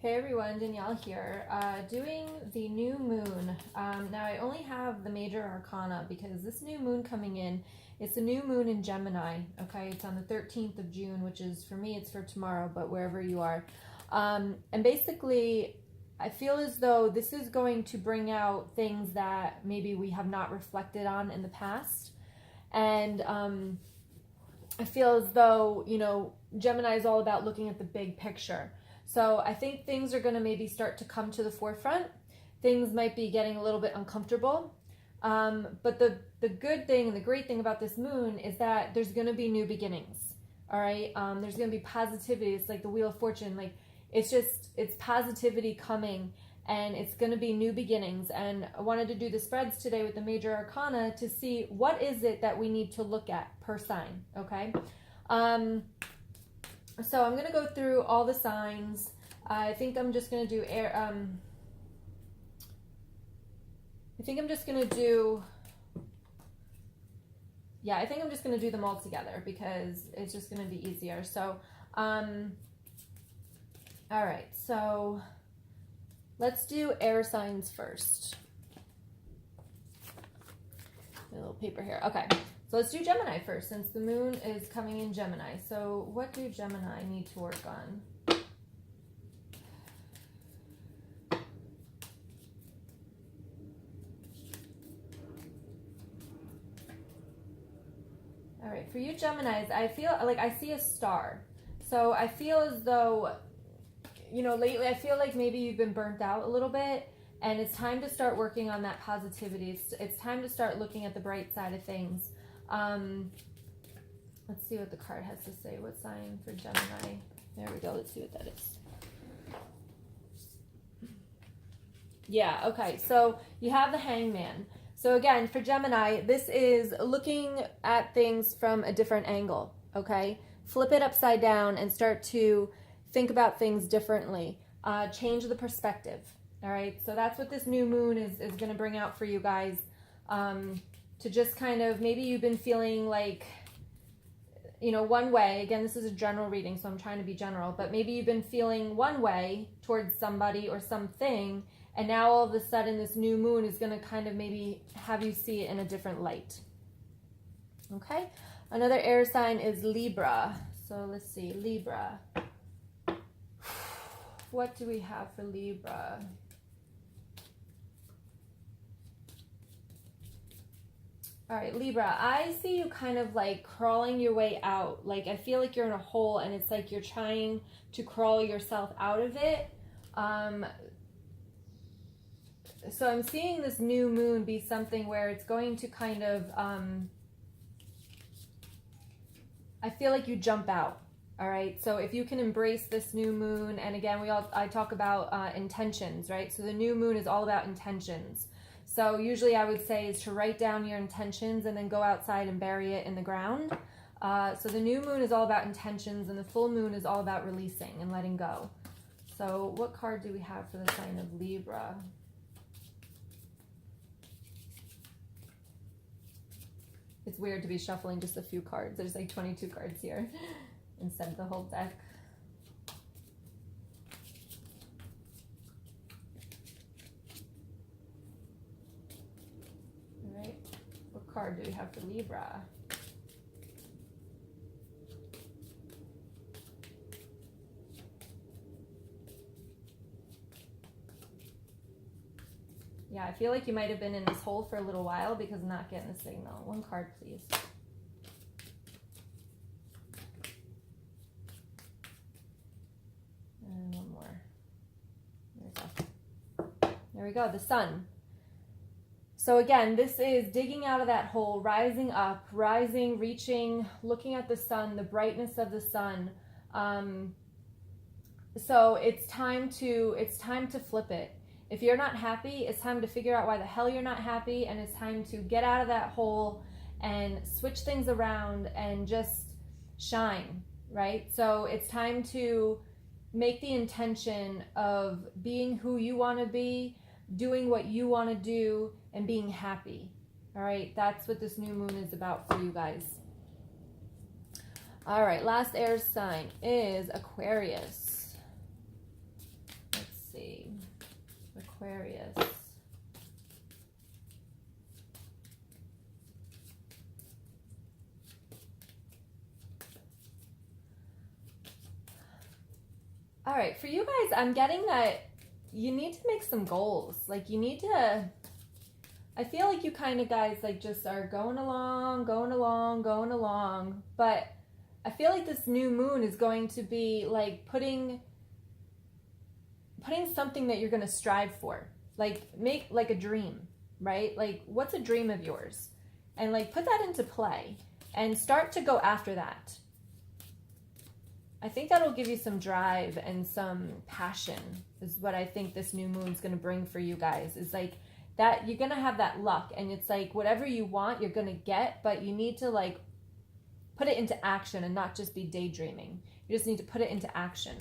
Hey everyone, Danielle here, doing the new moon. Now I only have the major arcana because this new moon coming in, it's a new moon in Gemini, okay? It's on the 13th of June, which is, for me, it's for tomorrow, but wherever you are. And basically, I feel as though this is going to bring out things that maybe we have not reflected on in the past. And I feel as though, you know, Gemini is all about looking at the big picture. So I think things are going to maybe start to come to the forefront. Things might be getting a little bit uncomfortable. But the good thing and the great thing about this moon is that there's going to be new beginnings. All right. There's going to be positivity. It's like the Wheel of Fortune. Like it's positivity coming, and it's going to be new beginnings. And I wanted to do the spreads today with the major arcana to see what is it that we need to look at per sign. Okay. So I'm going to go through all the signs. I think I'm just going to do air. I think I'm just going to do them all together because it's just going to be easier. So, all right. So let's do air signs first. A little paper here. Okay. So let's do Gemini first, since the moon is coming in Gemini. So what do Gemini need to work on? All right, for you Geminis, I feel like I see a star. So I feel as though, you know, lately I feel like maybe you've been burnt out a little bit, and it's time to start working on that positivity. It's time to start looking at the bright side of things. Let's see what the card has to say. What sign for Gemini? There we go. Let's see what that is. Yeah, okay. So you have the Hangman. So again, for Gemini, this is looking at things from a different angle, okay? Flip it upside down and start to think about things differently. Change the perspective, all right? So that's what this new moon is going to bring out for you guys. To just kind of, maybe you've been feeling like, you know, one way. Again, this is a general reading, so I'm trying to be general. But maybe you've been feeling one way towards somebody or something, and now all of a sudden this new moon is going to kind of maybe have you see it in a different light. Okay? Another air sign is Libra. So let's see, Libra. What do we have for Libra? All right, Libra, I see you kind of like crawling your way out. Like I feel like you're in a hole and it's like you're trying to crawl yourself out of it. So I'm seeing this new moon be something where it's going to kind of, I feel like you jump out. All right, so if you can embrace this new moon, and again, I talk about intentions, right? So the new moon is all about intentions. So usually I would say is to write down your intentions and then go outside and bury it in the ground. So the new moon is all about intentions, and the full moon is all about releasing and letting go. So what card do we have for the sign of Libra? It's weird to be shuffling just a few cards. There's like 22 cards here instead of the whole deck. Card do we have for Libra? Yeah, I feel like you might have been in this hole for a little while because I'm not getting the signal. One card, please. And one more. There we go. There we go, the Sun. So again, this is digging out of that hole, rising up, rising, reaching, looking at the sun, the brightness of the sun. So it's time to flip it. If you're not happy, it's time to figure out why the hell you're not happy, and it's time to get out of that hole and switch things around and just shine, right? So it's time to make the intention of being who you want to be, doing what you want to do, and being happy. All right, that's what this new moon is about for you guys. All right, last air sign is Aquarius. Aquarius. All right, for you guys, I'm getting that you need to make some goals. Like you need to, I feel like you kind of guys like just are going along, but I feel like this new moon is going to be like putting something that you're going to strive for. Like make like a dream, right? Like what's a dream of yours? And like put that into play and start to go after that. I think that'll give you some drive and some passion is what I think this new moon's going to bring for you guys. Is like that you're going to have that luck, and it's like whatever you want you're going to get, but you need to like put it into action and not just be daydreaming. You just need to put it into action.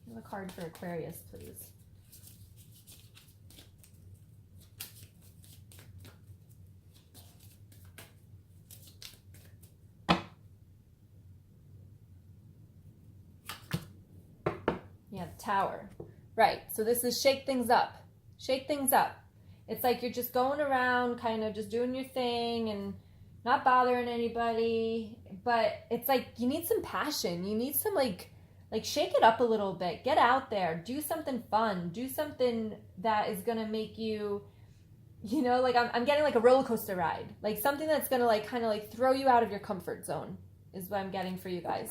Give a card for Aquarius, please. Yeah, the Tower. Right, so this is shake things up. Shake things up. It's like you're just going around kind of just doing your thing and not bothering anybody. But it's like you need some passion. You need some like shake it up a little bit. Get out there. Do something fun. Do something that is going to make you, you know, like I'm getting like a roller coaster ride. Like something that's going to like kind of like throw you out of your comfort zone is what I'm getting for you guys.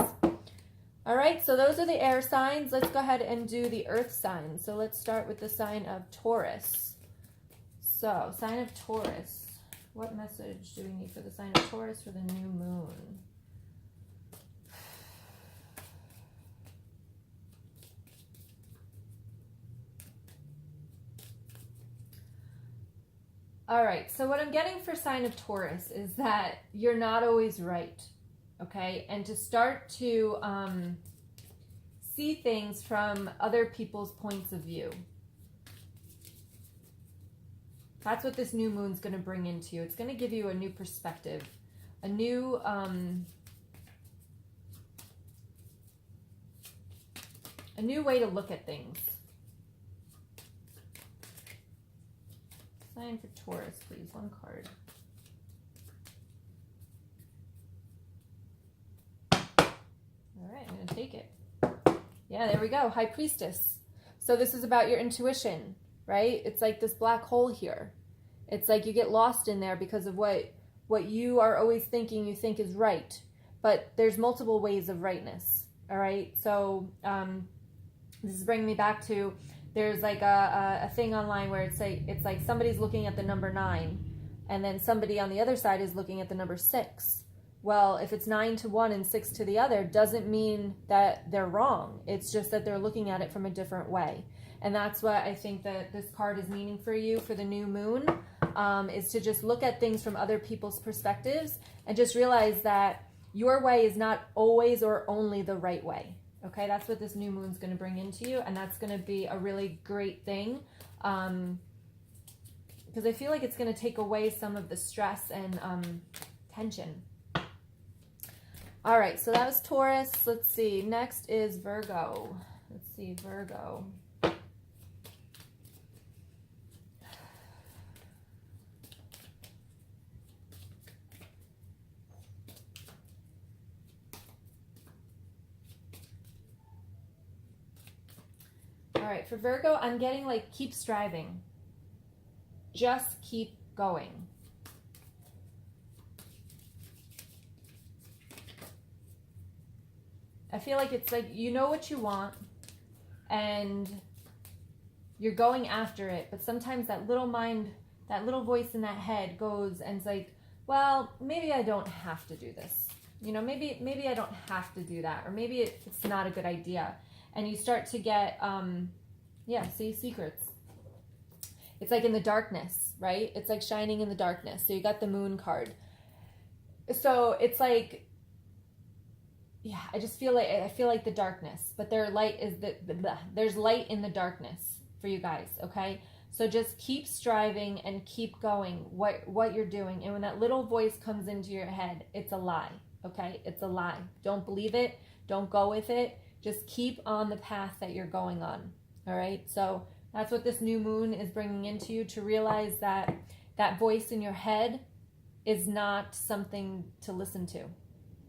All right, so those are the air signs. Let's go ahead and do the earth signs. So let's start with the sign of Taurus. So, sign of Taurus. What message do we need for the sign of Taurus for the new moon? All right, so what I'm getting for sign of Taurus is that you're not always right. Okay, and to start to see things from other people's points of view. That's what this new moon's going to bring into you. It's going to give you a new perspective, a new way to look at things. Sign for Taurus, please. One card. All right, I'm going to take it. Yeah, there we go. High Priestess. So this is about your intuition, right? It's like this black hole here. It's like you get lost in there because of what you are always thinking you think is right. But there's multiple ways of rightness, all right? So this is bringing me back to, there's like a thing online where it's like somebody's looking at the number 9, and then somebody on the other side is looking at the number 6. Well, if it's 9 to one and 6 to the other, doesn't mean that they're wrong. It's just that they're looking at it from a different way. And that's what I think that this card is meaning for you for the new moon, is to just look at things from other people's perspectives and just realize that your way is not always or only the right way. Okay, that's what this new moon's going to bring into you, and that's going to be a really great thing, because I feel like it's going to take away some of the stress and tension. All right, so that was Taurus. Let's see. Next is Virgo. Let's see, Virgo. All right, for Virgo, I'm getting like keep striving. Just keep going. I feel like it's like you know what you want and you're going after it, but sometimes that little mind, that little voice in that head goes and it's like, well, maybe I don't have to do this. You know, maybe I don't have to do that, or maybe it's not a good idea. And you start to get, see secrets. It's like in the darkness, right? It's like shining in the darkness. So you got the moon card. So it's like, yeah, I feel like the darkness, but there's light in the darkness for you guys. Okay. So just keep striving and keep going what you're doing. And when that little voice comes into your head, it's a lie. Okay. It's a lie. Don't believe it. Don't go with it. Just keep on the path that you're going on. All right. So That's what this new moon is bringing into you, to realize that that voice in your head is not something to listen to.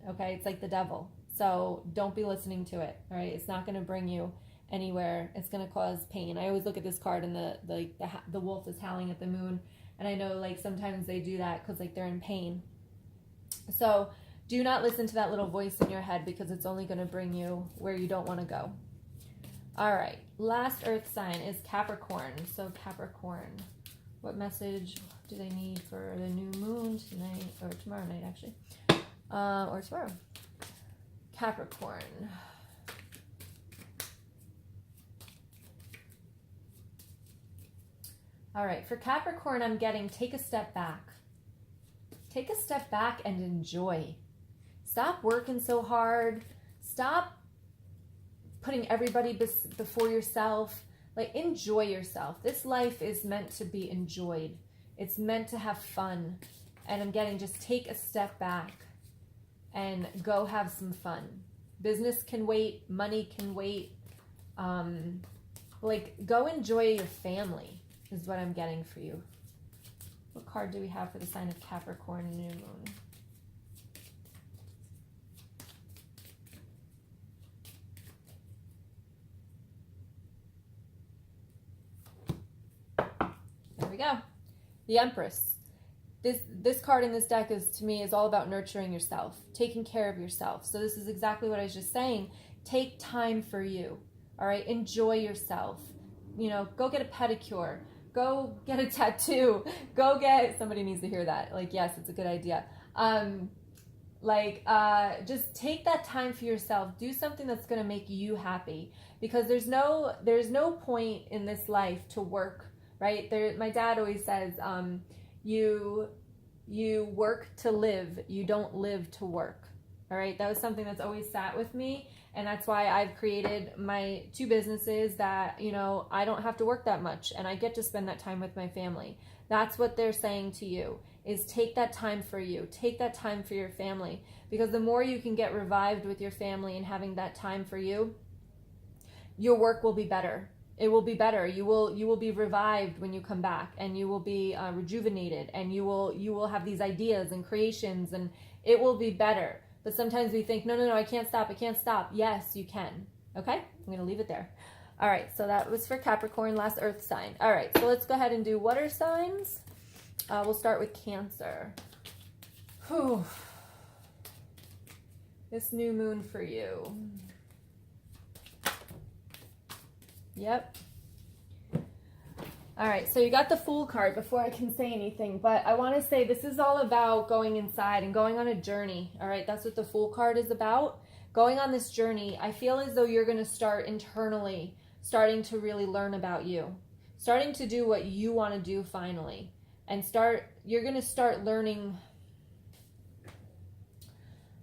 Okay, it's like the devil. So don't be listening to it. All right, it's not going to bring you anywhere. It's going to cause pain. I always look at this card and the wolf is howling at the moon, and I know like sometimes they do that because like they're in pain. So do not listen to that little voice in your head, because it's only going to bring you where you don't want to go. All right, last earth sign is Capricorn. So Capricorn, what message do they need for the new moon tonight, or tomorrow night actually, or tomorrow? Capricorn. All right, for Capricorn, I'm getting take a step back. Take a step back and enjoy. Stop working so hard. Stop putting everybody before yourself. Like, enjoy yourself. This life is meant to be enjoyed. It's meant to have fun. And I'm getting just take a step back and go have some fun. Business can wait. Money can wait. Like, go enjoy your family is what I'm getting for you. What card do we have for the sign of Capricorn new moon? There we go. The Empress. This card in this deck is, to me, is all about nurturing yourself, taking care of yourself. So this is exactly what I was just saying. Take time for you. All right? Enjoy yourself. You know, go get a pedicure. Go get a tattoo. Go get, somebody needs to hear that. Like, yes, it's a good idea. Just take that time for yourself. Do something that's going to make you happy, because there's no point in this life to work, right? My dad always says, you work to live. You don't live to work. All right. That was something that's always sat with me. And that's why I've created my 2 businesses that, you know, I don't have to work that much and I get to spend that time with my family. That's what they're saying to you, is take that time for you. Take that time for your family, because the more you can get revived with your family and having that time for you, your work will be better. It will be better. You will be revived when you come back, and you will be rejuvenated, and you will have these ideas and creations, and it will be better. But sometimes we think, no, I can't stop. Yes, you can. Okay? I'm going to leave it there. All right, so that was for Capricorn, last earth sign. All right, so let's go ahead and do water signs. We'll start with Cancer. Whew. This new moon for you. Yep. All right, so you got the Fool card before I can say anything, but I want to say this is all about going inside and going on a journey. All right, that's what the Fool card is about. Going on this journey, I feel as though you're going to start internally, starting to really learn about you, starting to do what you want to do finally, and you're going to start learning,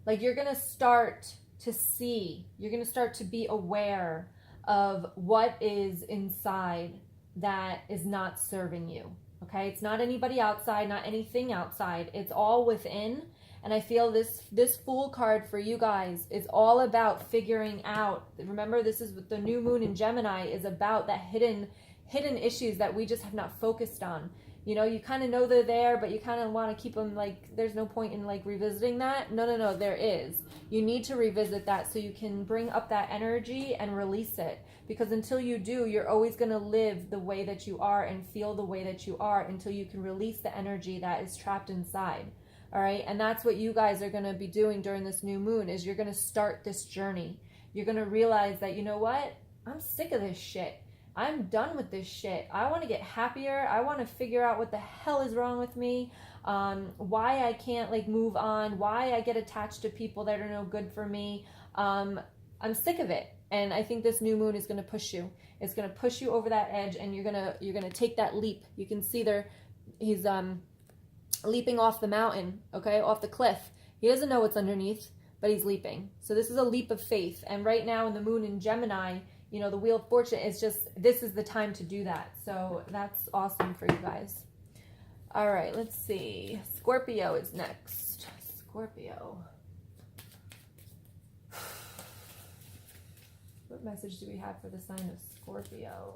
like you're going to start to see, you're going to start to be aware of what is inside that is not serving you. Okay, it's not anybody outside, not anything outside. It's all within. And I feel this Fool card for you guys is all about figuring out. Remember, this is what the new moon in Gemini is about, that hidden issues that we just have not focused on. You know, you kind of know they're there, but you kind of want to keep them, like, there's no point in, like, revisiting that. No, there is. You need to revisit that so you can bring up that energy and release it. Because until you do, you're always going to live the way that you are and feel the way that you are until you can release the energy that is trapped inside. All right? And that's what you guys are going to be doing during this new moon, is you're going to start this journey. You're going to realize that, you know what? I'm sick of this shit. I'm done with this shit. I want to get happier. I want to figure out what the hell is wrong with me. Why I can't, like, move on. Why I get attached to people that are no good for me. I'm sick of it. And I think this new moon is going to push you. It's going to push you over that edge, and you're going to take that leap. You can see he's leaping off the mountain, okay, off the cliff. He doesn't know what's underneath, but he's leaping. So this is a leap of faith. And right now in the moon in Gemini, you know, the Wheel of Fortune is just, this is the time to do that. So that's awesome for you guys. All right, let's see. Scorpio is next. Scorpio. What message do we have for the sign of Scorpio?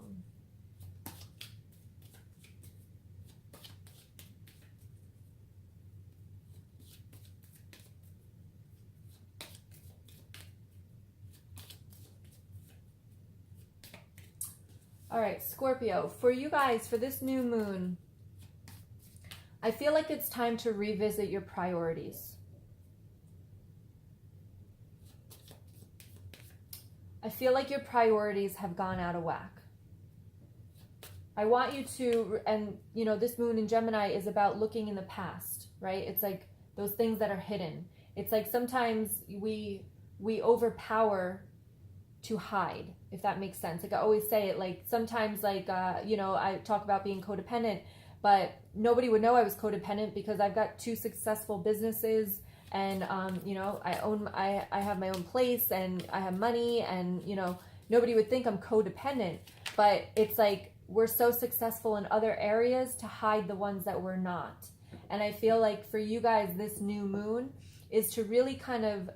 All right, Scorpio, for you guys, for this new moon, I feel like it's time to revisit your priorities. I feel like your priorities have gone out of whack. I want you to, and you know, this moon in Gemini is about looking in the past, right? It's like those things that are hidden. It's like sometimes we overpower to hide, if that makes sense. Like I always say it, like sometimes like, you know, I talk about being codependent, but nobody would know I was codependent because I've got 2 successful businesses and, you know, I have my own place and I have money and, you know, nobody would think I'm codependent, but it's like, we're so successful in other areas to hide the ones that we're not. And I feel like for you guys, this new moon is to really kind of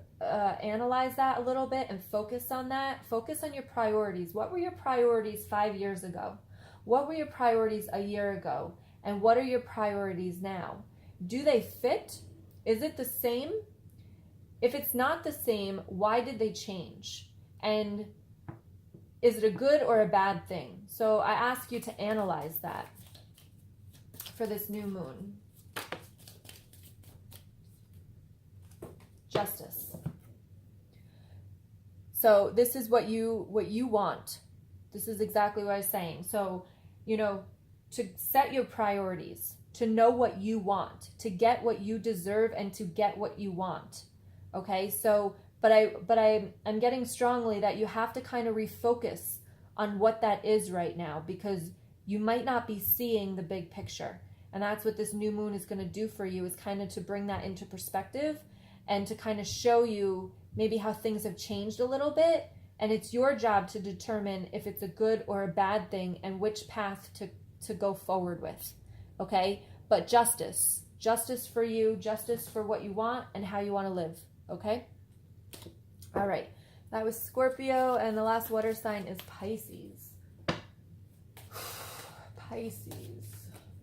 analyze that a little bit and focus on that. Focus on your priorities. What were your priorities 5 years ago? What were your priorities a year ago? And what are your priorities now? Do they fit? Is it the same? If it's not the same, why did they change? And is it a good or a bad thing? So I ask you to analyze that for this new moon. Justice. So this is what you want. This is exactly what I was saying. So, you know, to set your priorities, to know what you want, to get what you deserve and to get what you want. Okay? So But I'm getting strongly that you have to kind of refocus on what that is right now because you might not be seeing the big picture. And that's what this new moon is going to do for you, is kind of to bring that into perspective and to kind of show you maybe how things have changed a little bit. And it's your job to determine if it's a good or a bad thing and which path to go forward with. Okay? But justice for you, justice for what you want and how you want to live. Okay? All right, that was Scorpio, and the last water sign is Pisces. Pisces.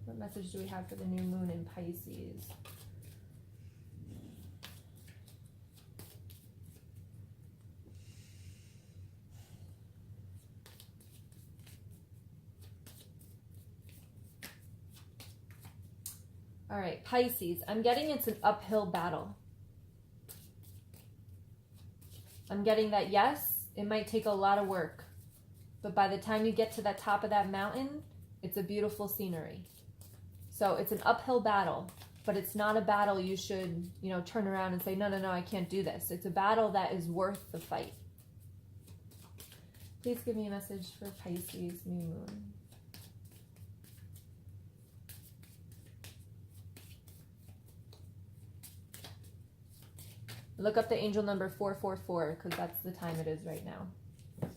What message do we have for the new moon in Pisces? All right, Pisces. I'm getting it's an uphill battle. I'm getting that, yes, it might take a lot of work, but by the time you get to the top of that mountain, it's a beautiful scenery. So it's an uphill battle, but it's not a battle you should, you know, turn around and say, no, I can't do this. It's a battle that is worth the fight. Please give me a message for Pisces new moon. Look up the angel number 444 because that's the time it is right now.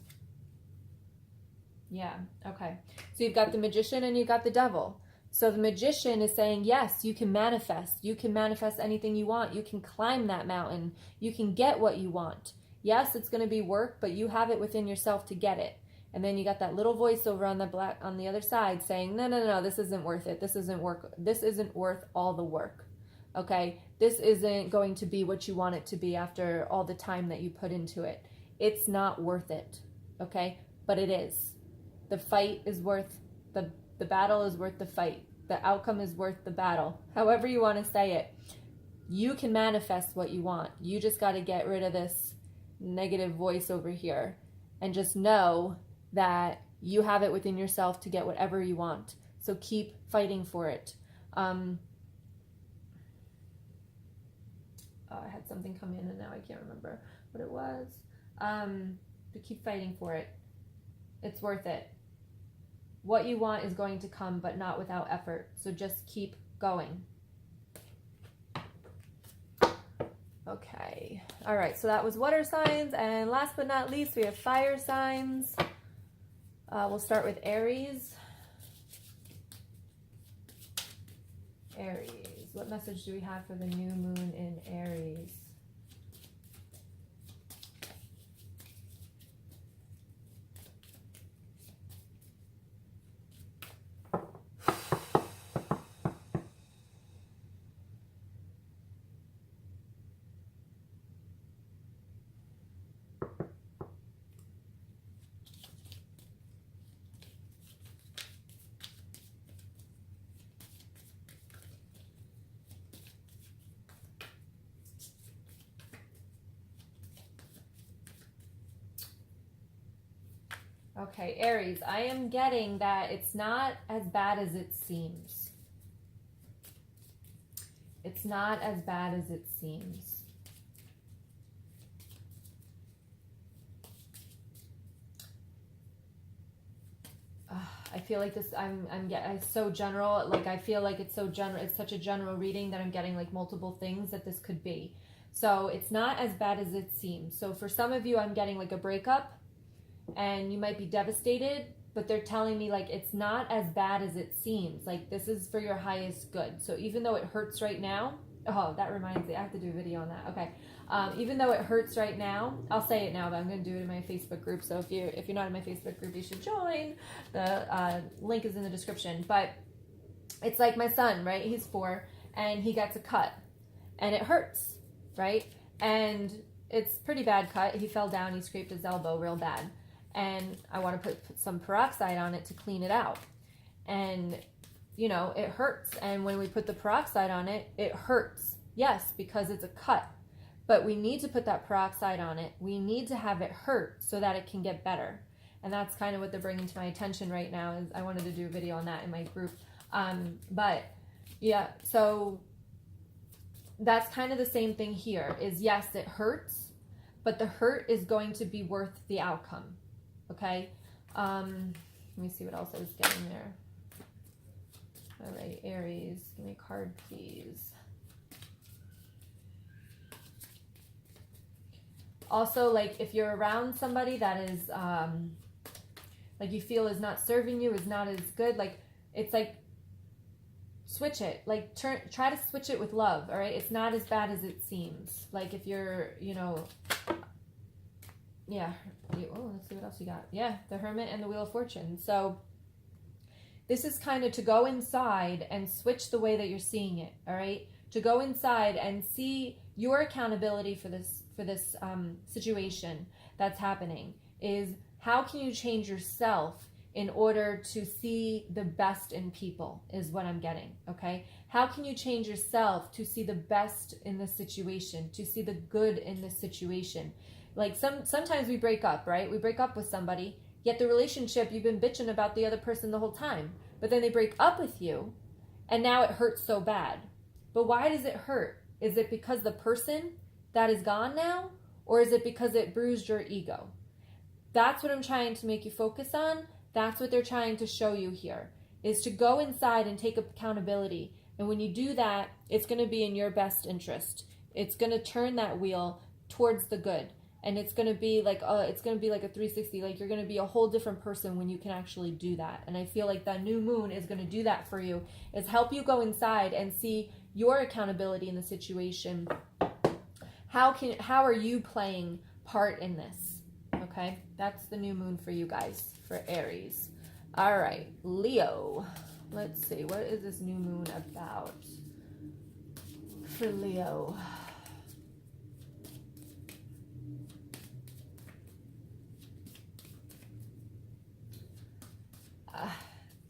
Yeah, okay. So you've got the magician and you've got the devil. So the magician is saying, yes, you can manifest. You can manifest anything you want. You can climb that mountain. You can get what you want. Yes, it's going to be work, but you have it within yourself to get it. And then you got that little voice over on the other side saying, no, this isn't worth it. This isn't worth all the work. Okay, this isn't going to be what you want it to be after all the time that you put into it. It's not worth it. Okay, but it is. The fight is worth, the battle is worth the fight. The outcome is worth the battle. However you want to say it. You can manifest what you want. You just got to get rid of this negative voice over here and just know that you have it within yourself to get whatever you want. So keep fighting for it. I had something come in and now I can't remember what it was. But keep fighting for it. It's worth it. What you want is going to come, but not without effort. So just keep going. Okay. All right. So that was water signs. And last but not least, we have fire signs. We'll start with Aries. Aries. What message do we have for the new moon in Aries? Okay, Aries, I am getting that it's not as bad as it seems. It's not as bad as it seems. I feel like this, it's so general. Like, I feel like it's so general. It's such a general reading that I'm getting like multiple things that this could be. So it's not as bad as it seems. So for some of you, I'm getting like a breakup and you might be devastated, but they're telling me like, it's not as bad as it seems. Like, this is for your highest good. So even though it hurts right now, oh, that reminds me, I have to do a video on that. Okay. Even though it hurts right now, I'll say it now, but I'm going to do it in my Facebook group. So if you're not in my Facebook group, you should join. The link is in the description. But it's like my son, right? He's 4 and he gets a cut and it hurts, right? And it's pretty bad cut. He fell down, he scraped his elbow real bad. And I want to put some peroxide on it to clean it out. And, you know, it hurts. And when we put the peroxide on it, it hurts. Yes, because it's a cut. But we need to put that peroxide on it. We need to have it hurt so that it can get better. And that's kind of what they're bringing to my attention right now. Is I wanted to do a video on that in my group. But yeah, so that's kind of the same thing here. Is yes, it hurts, but the hurt is going to be worth the outcome. Okay. Let me see what else I was getting there. All right, Aries, give me a card, please. Also, like, if you're around somebody that is, like, you feel is not serving you, is not as good, like, it's like, switch it. Like, try to switch it with love, all right? It's not as bad as it seems. Like, if you're, you know, yeah. Oh, let's see what else you got. Yeah, the Hermit and the Wheel of Fortune. So, this is kind of to go inside and switch the way that you're seeing it, all right? To go inside and see your accountability for this situation that's happening is how can you change yourself in order to see the best in people is what I'm getting, okay? How can you change yourself to see the best in the situation, to see the good in the situation? Like sometimes we break up, right? We break up with somebody, yet the relationship, you've been bitching about the other person the whole time, but then they break up with you and now it hurts so bad. But why does it hurt? Is it because the person that is gone now, or is it because it bruised your ego? That's what I'm trying to make you focus on. That's what they're trying to show you here, is to go inside and take accountability. And when you do that, it's going to be in your best interest. It's going to turn that wheel towards the good. And it's going to be like, it's going to be like a 360. Like, you're going to be a whole different person when you can actually do that. And I feel like that new moon is going to do that for you, is help you go inside and see your accountability in the situation. How are you playing part in this? Okay, that's the new moon for you guys, for Aries. All right, Leo. Let's see, what is this new moon about for Leo?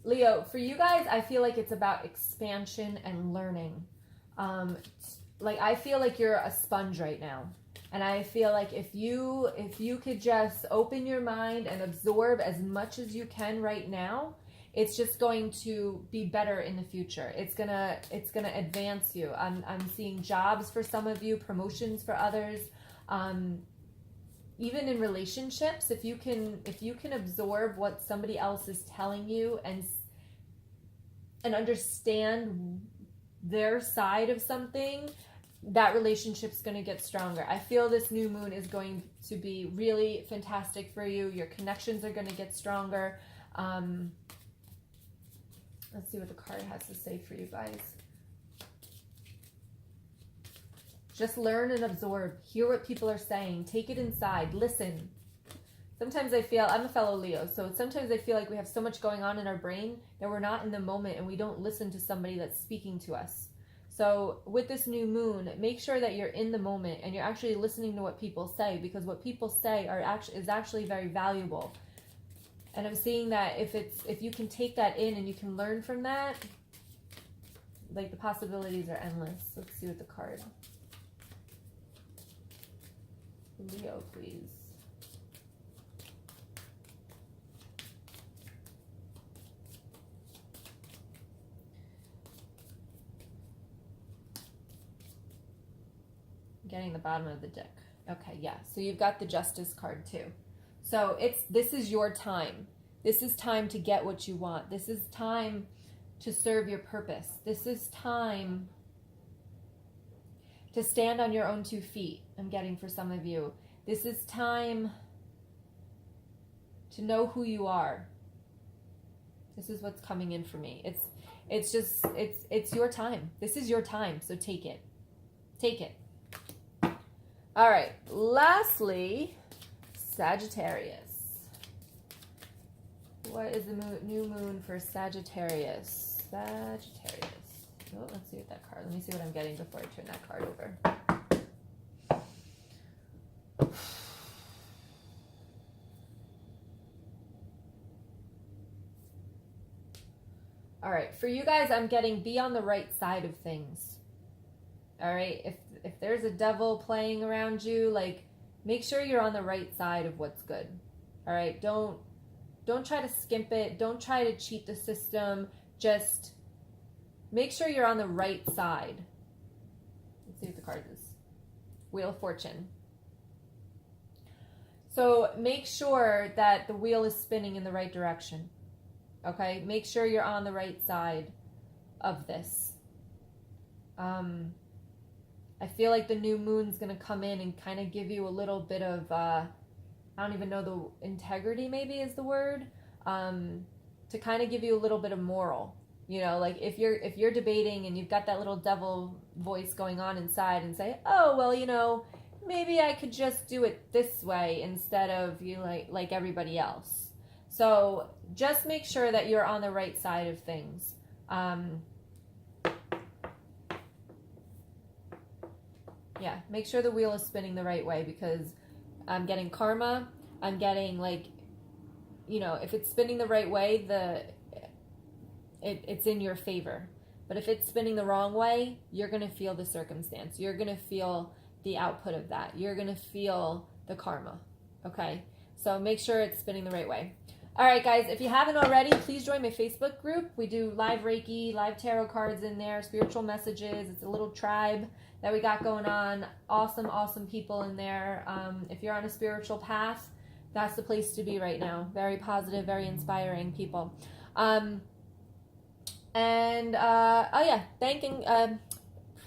Leo, for you guys, I feel like it's about expansion and learning. Like, I feel like you're a sponge right now. And I feel like if you could just open your mind and absorb as much as you can right now, it's just going to be better in the future. It's gonna advance you. I'm seeing jobs for some of you, promotions for others. Even in relationships, if you can absorb what somebody else is telling you and understand their side of something, that relationship's going to get stronger. I feel this new moon is going to be really fantastic for you. Your connections are going to get stronger. Let's see what the card has to say for you guys. Just learn and absorb. Hear what people are saying. Take it inside. Listen. Sometimes I feel, I'm a fellow Leo, so sometimes I feel like we have so much going on in our brain that we're not in the moment and we don't listen to somebody that's speaking to us. So with this new moon, make sure that you're in the moment and you're actually listening to what people say, because what people say is actually very valuable. And I'm seeing that if you can take that in and you can learn from that, like, the possibilities are endless. Let's see what the card. Leo, please. getting the bottom of the deck. Okay, yeah. So you've got the Justice card too. So this is your time. This is time to get what you want. This is time to serve your purpose. This is time to stand on your own 2 feet, I'm getting for some of you. This is time to know who you are. This is what's coming in for me. It's your time. This is your time, so take it. Take it. All right, lastly, Sagittarius. What is the new moon for Sagittarius? Sagittarius. Oh, let's see what that card. Let me see what I'm getting before I turn that card over. All right, for you guys, I'm getting be on the right side of things. All right, if there's a devil playing around you, like, make sure you're on the right side of what's good. All right, don't try to skimp it. Don't try to cheat the system. Just make sure you're on the right side. Let's see what the card is. Wheel of Fortune. So make sure that the wheel is spinning in the right direction. Okay, make sure you're on the right side of this. I feel like the new moon's going to come in and kind of give you a little bit of, I don't even know, the integrity maybe is the word, to kind of give you a little bit of moral. You know, like if you're debating and you've got that little devil voice going on inside and say, oh, well, you know, maybe I could just do it this way instead of like everybody else. So just make sure that you're on the right side of things. Yeah, make sure the wheel is spinning the right way, because I'm getting karma. I'm getting, like, you know, if it's spinning the right way, it's in your favor. But if it's spinning the wrong way, you're going to feel the circumstance. You're going to feel the output of that. You're going to feel the karma. Okay? So make sure it's spinning the right way. All right, guys, if you haven't already, please join my Facebook group. We do live Reiki, live tarot cards in there, spiritual messages. It's a little tribe that we got going on. Awesome, awesome people in there. If you're on a spiritual path, that's the place to be right now. Very positive, very inspiring people. Oh yeah,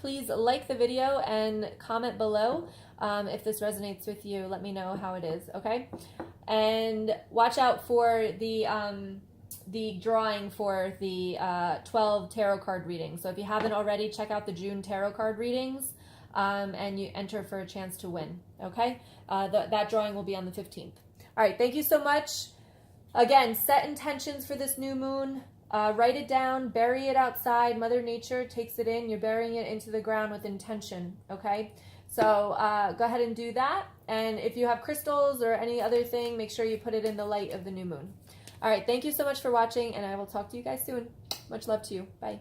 please like the video and comment below if this resonates with you. Let me know how it is, okay? And watch out for the drawing for the 12 tarot card readings. So if you haven't already, check out the June tarot card readings, and you enter for a chance to win, okay? That drawing will be on the 15th. All right, thank you so much. Again, set intentions for this new moon. Write it down, bury it outside. Mother Nature takes it in. You're burying it into the ground with intention, okay? So go ahead and do that. And if you have crystals or any other thing, make sure you put it in the light of the new moon. All right, thank you so much for watching, and I will talk to you guys soon. Much love to you. Bye.